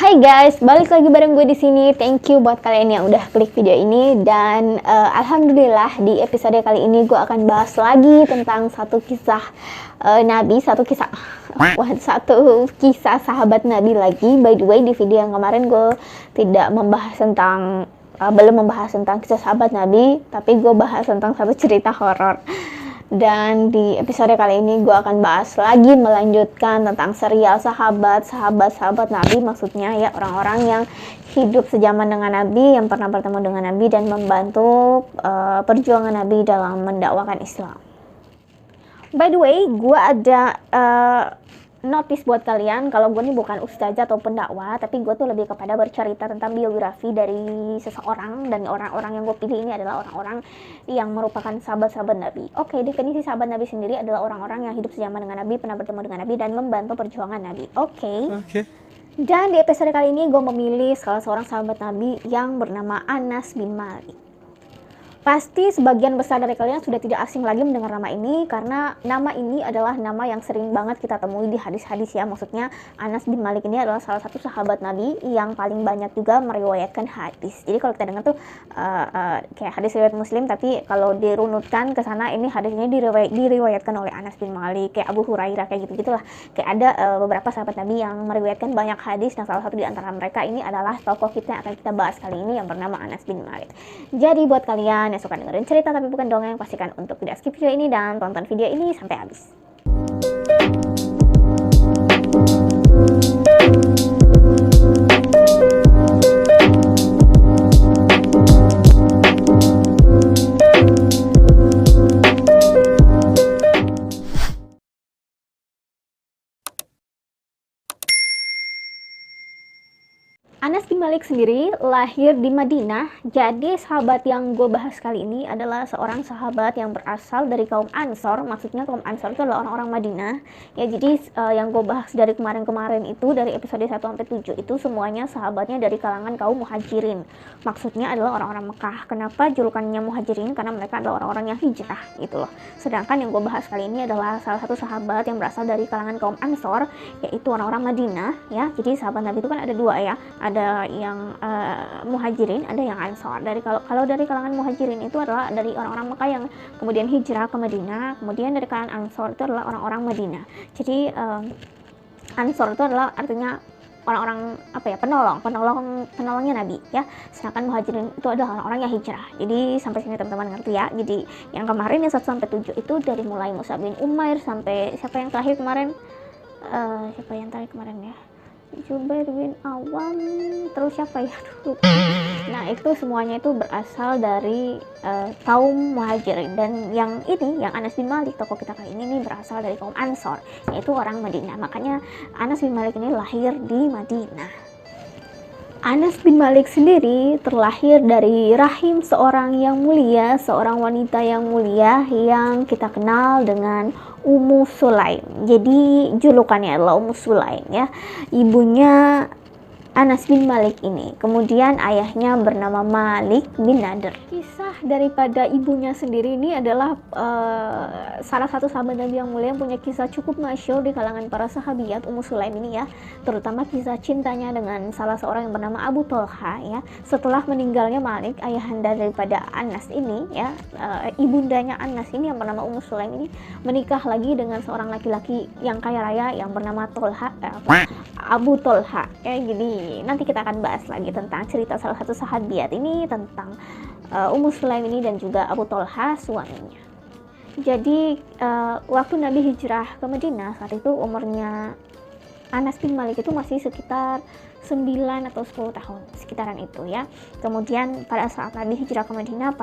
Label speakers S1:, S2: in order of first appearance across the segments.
S1: Hai guys, balik lagi bareng gue di sini. Thank you buat kalian yang udah klik video ini dan alhamdulillah di episode kali ini gue akan bahas lagi tentang satu kisah Nabi, satu kisah sahabat Nabi lagi. By the way, di video yang kemarin gue tidak membahas tentang belum membahas tentang kisah sahabat Nabi, tapi gue bahas tentang satu cerita horor. Dan di episode kali ini gue akan bahas lagi, melanjutkan tentang serial sahabat Nabi, maksudnya ya orang-orang yang hidup sejaman dengan Nabi, yang pernah bertemu dengan Nabi dan membantu perjuangan Nabi dalam mendakwakan Islam. By the way, gue ada notice buat kalian, kalau gue ini bukan ustazah atau pendakwah, tapi gue tuh lebih kepada bercerita tentang biografi dari seseorang, dan orang-orang yang gue pilih ini adalah orang-orang yang merupakan sahabat-sahabat Nabi. Oke, definisi sahabat Nabi sendiri adalah orang-orang yang hidup sejaman dengan Nabi, pernah bertemu dengan Nabi, dan membantu perjuangan Nabi. Oke. Dan di episode kali ini gue memilih salah seorang sahabat Nabi yang bernama Anas bin Malik. Pasti sebagian besar dari kalian sudah tidak asing lagi mendengar nama ini, karena nama ini adalah nama yang sering banget kita temui di hadis-hadis ya. Maksudnya Anas bin Malik ini adalah salah satu sahabat Nabi yang paling banyak juga meriwayatkan hadis. Jadi kalau kita dengar tuh kayak hadis riwayat Muslim, tapi kalau dirunutkan ke sana ini hadis ini diriwayatkan oleh Anas bin Malik, kayak Abu Hurairah, kayak gitu-gitulah. Kayak ada beberapa sahabat Nabi yang meriwayatkan banyak hadis. Nah, salah satu di antara mereka ini adalah tokoh kita yang akan kita bahas kali ini yang bernama Anas bin Malik. Jadi buat kalian yang suka dengerin cerita tapi bukan dongeng, pastikan untuk tidak skip video ini dan tonton video ini sampai habis. Anas bin Malik sendiri lahir di Madinah. Jadi sahabat yang gue bahas kali ini adalah seorang sahabat yang berasal dari kaum Ansor. Maksudnya kaum Ansor itu adalah orang-orang Madinah. Ya, jadi yang gue bahas dari kemarin-kemarin itu, dari episode 1-7 itu semuanya sahabatnya dari kalangan kaum Muhajirin. Maksudnya adalah orang-orang Mekah. Kenapa julukannya Muhajirin? Karena mereka adalah orang-orang yang hijrah gitu loh. Sedangkan yang gue bahas kali ini adalah salah satu sahabat yang berasal dari kalangan kaum Ansor, yaitu orang-orang Madinah ya. Jadi sahabat Nabi itu kan ada dua ya. Ada yang Muhajirin, ada yang Ansor. Kalau dari kalangan Muhajirin itu adalah dari orang-orang Mekah yang kemudian hijrah ke Madinah. Kemudian dari kalangan Ansor itu adalah orang-orang Madinah. Jadi Ansor itu adalah artinya orang-orang penolongnya Nabi ya. Sedangkan Muhajirin itu adalah orang-orang yang hijrah. Jadi sampai sini teman-teman ngerti ya. Jadi yang kemarin yang 1-7 itu dari mulai Mus'ab bin Umair sampai siapa yang terakhir kemarin ya, Jubair bin Awam, terus siapa ya, nah itu semuanya itu berasal dari kaum Muhajirin. Dan yang Anas bin Malik, tokoh kita kali ini berasal dari kaum Ansor, yaitu orang Madinah. Makanya Anas bin Malik ini lahir di Madinah. Anas bin Malik sendiri terlahir dari rahim seorang yang mulia, seorang wanita yang mulia yang kita kenal dengan Ummu Sulaim. Jadi julukannya adalah Ummu Sulaim ya. Ibunya Anas bin Malik ini. Kemudian ayahnya bernama Malik bin Nadir. Kisah daripada ibunya sendiri ini adalah salah satu sahabat Nabi yang mulia yang punya kisah cukup masyhur di kalangan para sahabiat, Ummu Sulaim ini ya. Terutama kisah cintanya dengan salah seorang yang bernama Abu Tolha ya. Setelah meninggalnya Malik, ayahanda daripada Anas ini ya, ibundanya Anas ini yang bernama Ummu Sulaim ini menikah lagi dengan seorang laki-laki yang kaya raya yang bernama Abu Tolha ya. Jadi nanti kita akan bahas lagi tentang cerita salah satu sahabiat ini, tentang Ummu Sulaim ini dan juga Abu Tolha suaminya. Jadi waktu Nabi hijrah ke Madinah, saat itu umurnya Anas bin Malik itu masih sekitar 9 atau 10 tahun, sekitaran itu ya. Kemudian pada saat Nabi hijrah ke Madinah,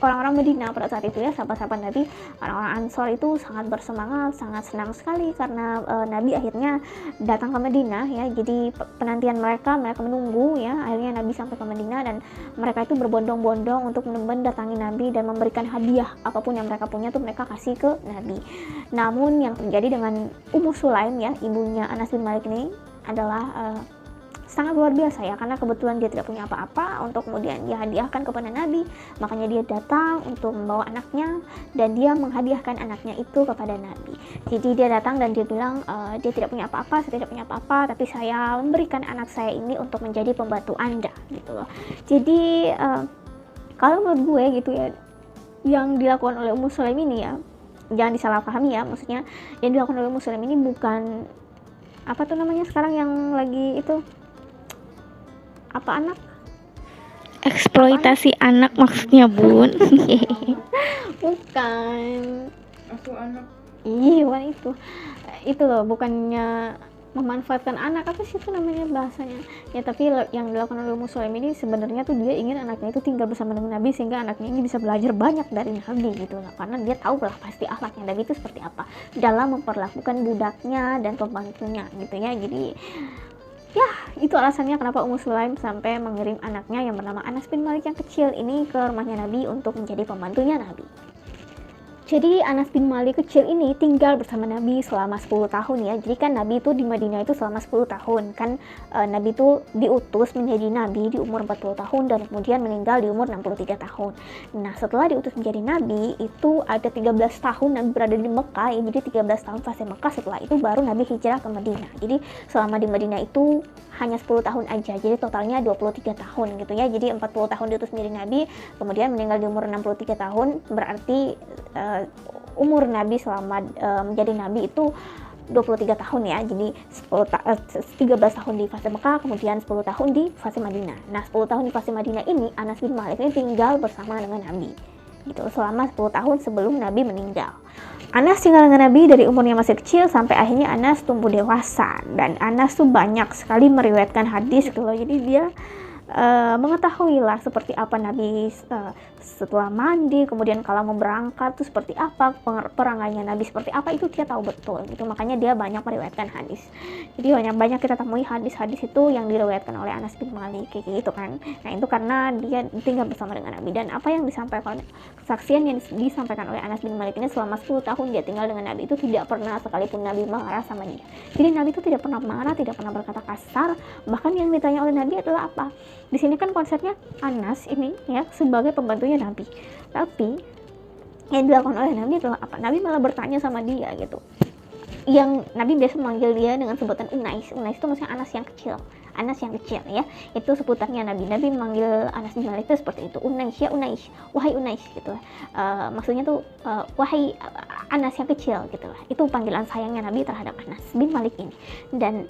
S1: orang-orang Madinah pada saat itu ya, sahabat-sahabat Nabi, orang-orang Ansor itu sangat bersemangat, sangat senang sekali karena Nabi akhirnya datang ke Madinah ya. Jadi penantian mereka menunggu ya, akhirnya Nabi sampai ke Madinah dan mereka itu berbondong-bondong untuk mendatangi Nabi dan memberikan hadiah apapun yang mereka punya tuh mereka kasih ke Nabi. Namun yang terjadi dengan Ummu Sulaim ya, ibunya Anas bin Malik ini adalah sangat luar biasa ya, karena kebetulan dia tidak punya apa-apa untuk kemudian dia hadiahkan kepada Nabi, makanya dia datang untuk membawa anaknya dan dia menghadiahkan anaknya itu kepada Nabi. Jadi dia datang dan dia bilang dia tidak punya apa-apa, saya tidak punya apa-apa, tapi saya memberikan anak saya ini untuk menjadi pembantu Anda gitu loh. Jadi kalau menurut gue gitu ya, yang dilakukan oleh Ummu Sulaim ini ya, jangan disalahpahami ya, maksudnya yang dilakukan oleh Ummu Sulaim ini bukan apa tuh namanya sekarang yang lagi itu apa anak
S2: Eksploitasi anak maksudnya, Bun.
S1: bukan
S3: Asuh anak.
S1: iya bukan itu loh, bukannya memanfaatkan anak, apa sih itu namanya bahasanya ya, tapi yang dilakukan oleh Ummu Sulaim ini sebenarnya tuh dia ingin anaknya itu tinggal bersama dengan Nabi sehingga anaknya ini bisa belajar banyak dari Nabi gitu loh, karena dia tahu lah pasti akhlaknya Nabi itu seperti apa dalam memperlakukan budaknya dan pembantunya gitu ya. Jadi ya itu alasannya kenapa Ummu Sulaim sampai mengirim anaknya yang bernama Anas bin Malik yang kecil ini ke rumahnya Nabi untuk menjadi pembantunya Nabi. Jadi Anas bin Malik kecil ini tinggal bersama Nabi selama 10 tahun ya. Jadi kan Nabi itu di Madinah itu selama 10 tahun kan, Nabi itu diutus menjadi Nabi di umur 40 tahun dan kemudian meninggal di umur 63 tahun. Nah setelah diutus menjadi Nabi itu ada 13 tahun Nabi berada di Mekah ya. Jadi 13 tahun fase Mekah, setelah itu baru Nabi hijrah ke Madinah. Jadi selama di Madinah itu hanya 10 tahun aja, jadi totalnya 23 tahun gitu ya. Jadi 40 tahun diutus menjadi Nabi, kemudian meninggal di umur 63 tahun, berarti umur Nabi selama menjadi Nabi itu 23 tahun ya. Jadi 13 tahun di fase Mekah, kemudian 10 tahun di fase Madinah. Nah 10 tahun di fase Madinah ini Anas bin Malik ini tinggal bersama dengan Nabi gitu selama 10 tahun sebelum Nabi meninggal. Anas tinggal dengan Nabi dari umurnya masih kecil sampai akhirnya Anas tumbuh dewasa, dan Anas tuh banyak sekali meriwayatkan hadis gitu loh. Jadi dia mengetahui lah seperti apa Nabi setelah mandi, kemudian kalau mau berangkat tuh seperti apa perangainya Nabi, seperti apa itu dia tahu betul gitu. Makanya dia banyak meriwayatkan hadis. Jadi banyak kita temui hadis-hadis itu yang diriwayatkan oleh Anas bin Malik kayak gitu kan. Nah itu karena dia tinggal bersama dengan Nabi, dan apa yang disampaikan, kesaksian yang disampaikan oleh Anas bin Malik ini selama 10 tahun dia tinggal dengan Nabi itu tidak pernah sekalipun Nabi marah sama dia. Jadi Nabi itu tidak pernah marah, tidak pernah berkata kasar. Bahkan yang ditanya oleh Nabi adalah apa? Di sini kan konsepnya Anas ini ya sebagai pembantunya Nabi, tapi yang dilakukan oleh Nabi adalah apa? Nabi malah bertanya sama dia gitu. Yang Nabi biasa memanggil dia dengan sebutan Unais. Unais itu maksudnya Anas yang kecil. Anas yang kecil ya, itu sebutannya Nabi. Nabi memanggil Anas bin Malik itu seperti itu, Unais ya Unais, wahai Unais gitu. Maksudnya tuh wahai Anas yang kecil gitu lah. Itu panggilan sayangnya Nabi terhadap Anas bin Malik ini. Dan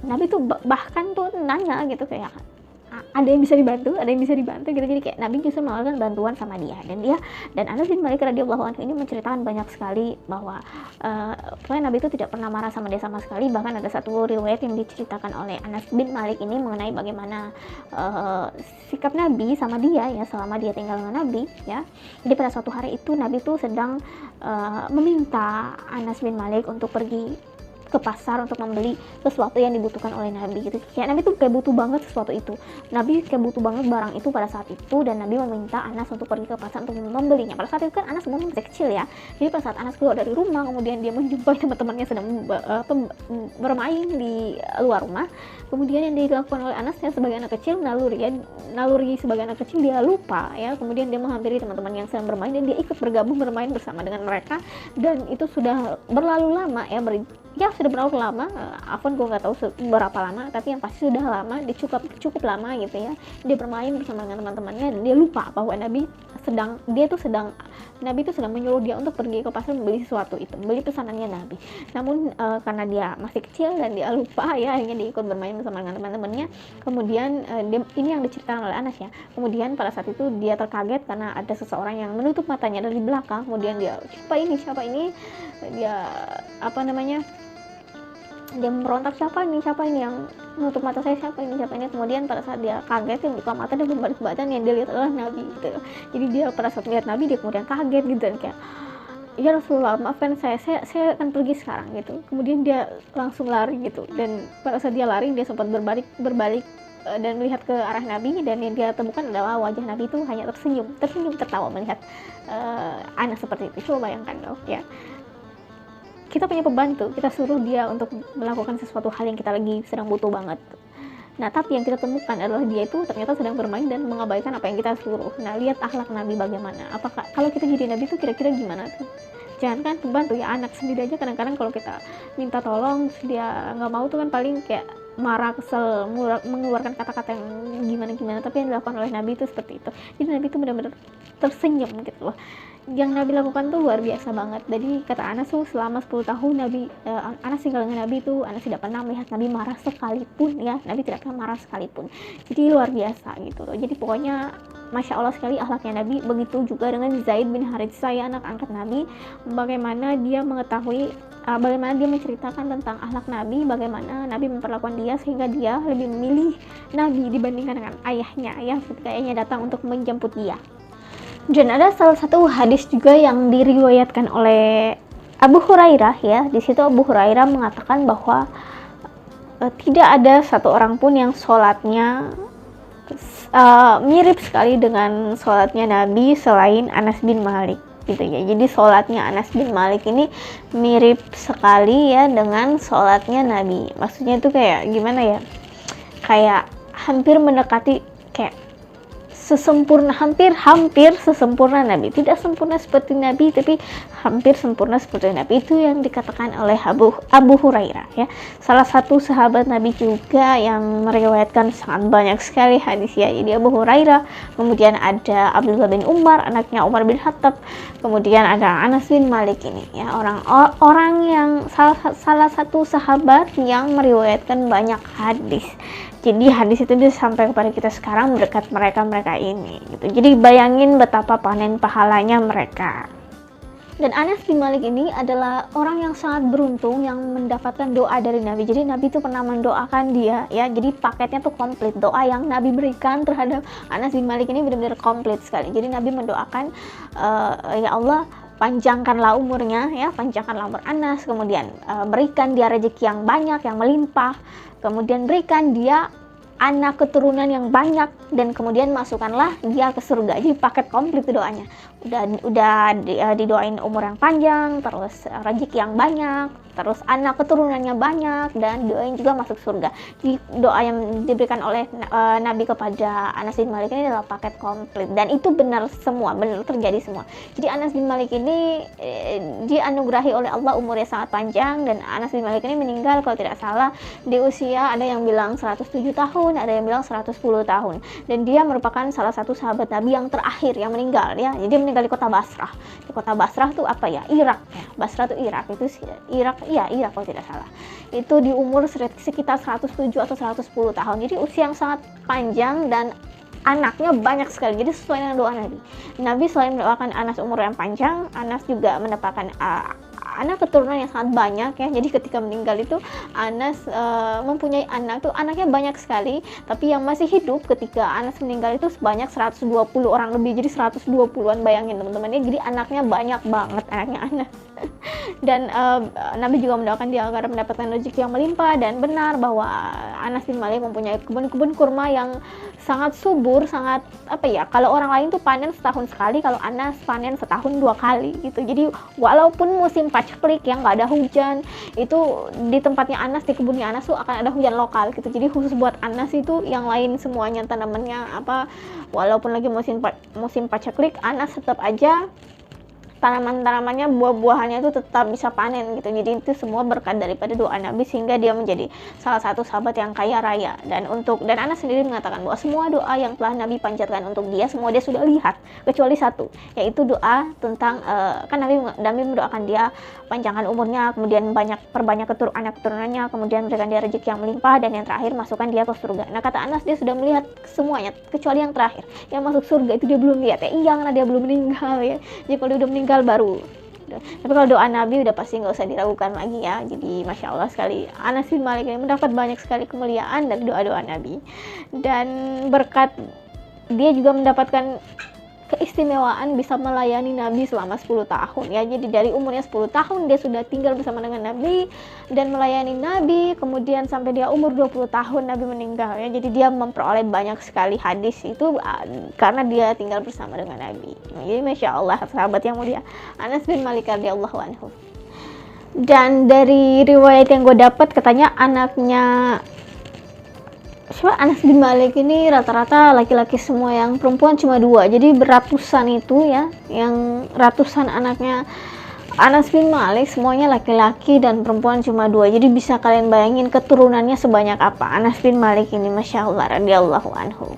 S1: Nabi tuh bahkan tuh nanya gitu kayak ada yang bisa dibantu gitu. Jadi kayak Nabi justru menawarkan bantuan sama dia, dan Anas bin Malik radhiyallahu anhu ini menceritakan banyak sekali bahwa pokoknya Nabi itu tidak pernah marah sama dia sama sekali. Bahkan ada satu riwayat yang diceritakan oleh Anas bin Malik ini mengenai bagaimana sikap Nabi sama dia ya selama dia tinggal dengan Nabi ya. Jadi pada suatu hari itu Nabi itu sedang meminta Anas bin Malik untuk pergi ke pasar untuk membeli sesuatu yang dibutuhkan oleh Nabi gitu. Ya Nabi tuh kayak butuh banget sesuatu itu. Nabi kayak butuh banget barang itu pada saat itu, dan Nabi meminta Anas untuk pergi ke pasar untuk membelinya. Pada saat itu kan Anas umurnya masih kecil ya. Jadi pada saat Anas keluar dari rumah, kemudian dia menjumpai teman-temannya sedang bermain di luar rumah. Kemudian yang dilakukan oleh Anas ya sebagai anak kecil, naluri sebagai anak kecil dia lupa ya. Kemudian dia menghampiri teman-teman yang sedang bermain dan dia ikut bergabung bermain bersama dengan mereka, dan itu sudah berlalu lama ya, sudah berlalu lama, Afwan gue nggak tahu berapa lama, tapi yang pasti sudah lama, dia cukup lama gitu ya. Dia bermain bersama dengan teman-temannya dan dia lupa bahwa Nabi itu sedang menyuruh dia untuk pergi ke pasar membeli sesuatu itu, membeli pesanannya Nabi. Namun karena dia masih kecil dan dia lupa ya, akhirnya dia ikut bermain bersama dengan teman-temannya. Kemudian ini yang diceritakan oleh Anas ya. Kemudian pada saat itu dia terkaget karena ada seseorang yang menutup matanya dari belakang. Kemudian dia siapa ini dia dia merontak, siapa ini yang menutup mata saya, siapa ini. Kemudian pada saat dia kaget, yang buka mata, dia berbalik badan, yang dia lihat adalah Nabi gitu. Jadi dia pada saat melihat Nabi dia kemudian kaget gitu, dan kayak, ya Rasulullah maafkan saya akan pergi sekarang gitu. Kemudian dia langsung lari gitu, dan pada saat dia lari dia sempat berbalik dan melihat ke arah Nabi, dan yang dia temukan adalah wajah Nabi itu hanya tersenyum tertawa melihat Anas seperti itu. Coba bayangkan dong ya, kita punya pembantu, kita suruh dia untuk melakukan sesuatu hal yang kita lagi sedang butuh banget. Nah, tapi yang kita temukan adalah dia itu ternyata sedang bermain dan mengabaikan apa yang kita suruh. Nah, lihat akhlak Nabi bagaimana. Apakah kalau kita jadi Nabi itu kira-kira gimana tuh? Jangan kan pembantu ya, anak sendiri aja kadang-kadang kalau kita minta tolong dia nggak mau tuh kan paling kayak marah, kesel, mengeluarkan kata-kata yang gimana-gimana. Tapi yang dilakukan oleh Nabi itu seperti itu. Jadi Nabi itu benar-benar tersenyum gitu loh. Yang Nabi lakukan tuh luar biasa banget. Jadi kata Anas tuh selama 10 tahun Nabi Anas tinggal dengan Nabi tuh Anas tidak pernah melihat Nabi marah sekalipun ya. Nabi tidak pernah marah sekalipun. Jadi luar biasa gitu loh. Jadi pokoknya Masya Allah sekali akhlaknya Nabi. Begitu juga dengan Zaid bin Haritsah, anak angkat Nabi, bagaimana dia mengetahui bagaimana dia menceritakan tentang akhlak Nabi, bagaimana Nabi memperlakukan dia sehingga dia lebih memilih Nabi dibandingkan dengan ayahnya ya, ketika ayahnya datang untuk menjemput dia. Dan ada salah satu hadis juga yang diriwayatkan oleh Abu Hurairah ya. Di situ Abu Hurairah mengatakan bahwa tidak ada satu orang pun yang sholatnya mirip sekali dengan sholatnya Nabi selain Anas bin Malik gitu ya. Jadi sholatnya Anas bin Malik ini mirip sekali ya dengan sholatnya Nabi. Maksudnya itu kayak gimana ya? Kayak hampir mendekati, kayak hampir sesempurna Nabi. Tidak sempurna seperti Nabi, tapi hampir sempurna seperti Nabi. Itu yang dikatakan oleh Abu Hurairah ya. Salah satu sahabat Nabi juga yang meriwayatkan sangat banyak sekali hadis ya. Jadi Abu Hurairah, kemudian ada Abdullah bin Umar, anaknya Umar bin Khattab, kemudian ada Anas bin Malik ini ya, orang yang salah satu sahabat yang meriwayatkan banyak hadis. Jadi hadis itu bisa sampai kepada kita sekarang berkat mereka ini gitu. Jadi bayangin betapa panen pahalanya mereka. Dan Anas bin Malik ini adalah orang yang sangat beruntung yang mendapatkan doa dari Nabi. Jadi Nabi itu pernah mendoakan dia ya. Jadi paketnya tuh komplit. Doa yang Nabi berikan terhadap Anas bin Malik ini benar-benar komplit sekali. Jadi Nabi mendoakan ya Allah, panjangkanlah umurnya ya, panjangkanlah umur Anas, kemudian berikan dia rezeki yang banyak, yang melimpah, kemudian berikan dia anak keturunan yang banyak, dan kemudian masukkanlah dia ke surga. Jadi paket komplit doanya. Udah didoain umur yang panjang, terus rezeki yang banyak, terus anak keturunannya banyak, dan doain juga masuk surga. Jadi doa yang diberikan oleh Nabi kepada Anas bin Malik ini adalah paket komplit, dan itu benar semua, benar terjadi semua. Jadi Anas bin Malik ini dianugerahi oleh Allah umurnya sangat panjang, dan Anas bin Malik ini meninggal kalau tidak salah di usia, ada yang bilang 107 tahun, ada yang bilang 110 tahun, dan dia merupakan salah satu sahabat Nabi yang terakhir yang meninggal ya. Jadi meninggal di kota Basrah. Di kota Basrah tuh apa ya? Irak ya. Basrah tuh Irak, itu Irak kalau tidak salah. Itu di umur sekitar 107 atau 110 tahun. Jadi usia yang sangat panjang dan anaknya banyak sekali. Jadi sesuai dengan doa Nabi. Nabi selain mendoakan Anas umur yang panjang, Anas juga mendapatkan anak keturunan yang sangat banyak ya. Jadi ketika meninggal itu Anas mempunyai anak tuh, anaknya banyak sekali, tapi yang masih hidup ketika Anas meninggal itu sebanyak 120 orang lebih. Jadi 120-an, bayangin teman-teman ya. Jadi anaknya banyak banget, anaknya Anas. Dan Nabi juga mendoakan dia agar mendapatkan rezeki yang melimpah, dan benar bahwa Anas bin Malik mempunyai kebun-kebun kurma yang sangat subur, sangat apa ya, kalau orang lain tuh panen setahun sekali, kalau Anas panen setahun 2 kali gitu. Jadi walaupun musim paceklik yang nggak ada hujan, itu di tempatnya Anas, di kebunnya Anas tuh akan ada hujan lokal gitu. Jadi khusus buat Anas itu, yang lain semuanya tanamannya apa, walaupun lagi musim paceklik, Anas tetap aja tanaman-tanamannya, buah-buahannya itu tetap bisa panen gitu. Jadi itu semua berkat daripada doa Nabi, sehingga dia menjadi salah satu sahabat yang kaya raya. Dan Anas sendiri mengatakan bahwa semua doa yang telah Nabi panjatkan untuk dia, semua dia sudah lihat, kecuali satu, yaitu doa tentang kan Nabi mendoakan dia panjangkan umurnya, kemudian perbanyak anak keturunannya, kemudian berikan dia rezeki yang melimpah, dan yang terakhir masukkan dia ke surga. Nah, kata Anas, dia sudah melihat semuanya kecuali yang terakhir, yang masuk surga itu dia belum lihat ya. Iya, karena dia belum meninggal ya. Jadi kalau dia udah meninggal baru. Tapi kalau doa Nabi udah pasti nggak usah diragukan lagi ya. Jadi Masya Allah sekali, Anas bin Malik ini mendapat banyak sekali kemuliaan dari doa-doa Nabi, dan berkat dia juga mendapatkan keistimewaan bisa melayani Nabi selama 10 tahun ya. Jadi dari umurnya 10 tahun dia sudah tinggal bersama dengan Nabi dan melayani Nabi, kemudian sampai dia umur 20 tahun Nabi meninggal ya. Jadi dia memperoleh banyak sekali hadis itu karena dia tinggal bersama dengan Nabi. Jadi Masya Allah, sahabat yang mulia Anas bin Malik radhiyallahu anhu. Dan dari riwayat yang gue dapat, katanya anaknya Coba Anas bin Malik ini rata-rata laki-laki semua, yang perempuan cuma 2. Jadi beratusan itu ya, yang ratusan anaknya Anas bin Malik semuanya laki-laki dan perempuan cuma 2. Jadi bisa kalian bayangin keturunannya sebanyak apa Anas bin Malik ini, Masya Allah radhiyallahu anhu.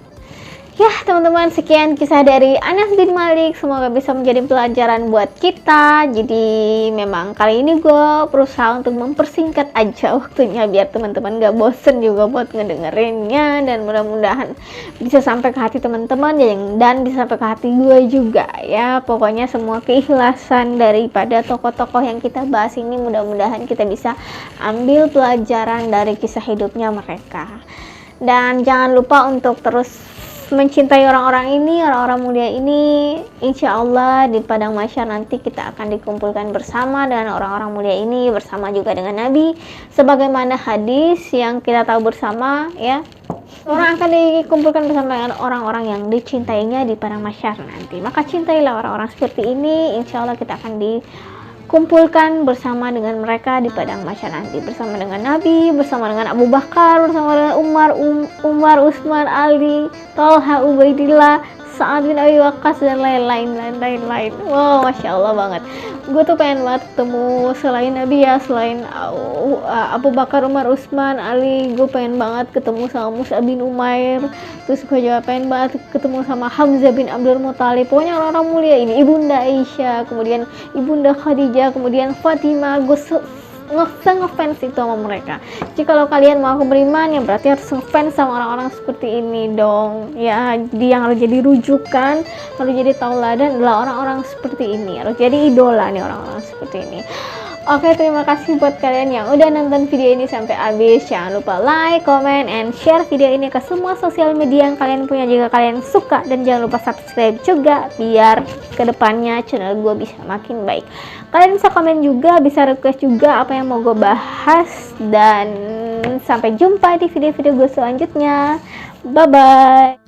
S1: Ya teman-teman, sekian kisah dari Anas bin Malik, semoga bisa menjadi pelajaran buat kita. Jadi memang kali ini gue berusaha untuk mempersingkat aja waktunya biar teman-teman gak bosen juga buat ngedengerinnya, dan mudah-mudahan bisa sampai ke hati teman-teman dan bisa sampai ke hati gue juga ya. Pokoknya semua keikhlasan daripada tokoh-tokoh yang kita bahas ini, mudah-mudahan kita bisa ambil pelajaran dari kisah hidupnya mereka. Dan jangan lupa untuk terus mencintai orang-orang ini, orang-orang mulia ini. Insya Allah di padang mahsyar nanti kita akan dikumpulkan bersama dengan orang-orang mulia ini, bersama juga dengan Nabi, sebagaimana hadis yang kita tahu bersama ya. Orang akan dikumpulkan bersama dengan orang-orang yang dicintainya di padang mahsyar nanti. Maka cintailah orang-orang seperti ini, insya Allah kita akan kumpulkan bersama dengan mereka di padang mahsyar nanti, bersama dengan Nabi, bersama dengan Abu Bakar, bersama dengan Umar, Utsman, Ali, Thalha, Ubaidillah, Sa'ad bin Abi Waqqas, dan lain-lain. Wow, Masya Allah banget. Gue tuh pengen banget ketemu selain Nabi ya, selain Abu Bakar, Umar, Utsman, Ali, gue pengen banget ketemu sama Mus'ab bin Umair. Terus gue juga pengen banget ketemu sama Hamzah bin Abdul Muthalib. Pokoknya orang-orang mulia ini, Ibunda Aisyah, kemudian Ibunda Khadijah, kemudian Fatimah. Gue ngefans itu sama mereka. Jadi kalau kalian mau beriman ya berarti harus ngefans sama orang-orang seperti ini dong ya. Jadi yang harus jadi rujukan, harus jadi tauladan adalah orang-orang seperti ini, harus jadi idola nih orang-orang seperti ini. Oke, terima kasih buat kalian yang udah nonton video ini sampai habis. Jangan lupa like, comment, and share video ini ke semua sosial media yang kalian punya jika kalian suka. Dan jangan lupa subscribe juga biar kedepannya channel gue bisa makin baik. Kalian bisa komen juga, bisa request juga apa yang mau gue bahas. Dan sampai jumpa di video-video gue selanjutnya. Bye-bye.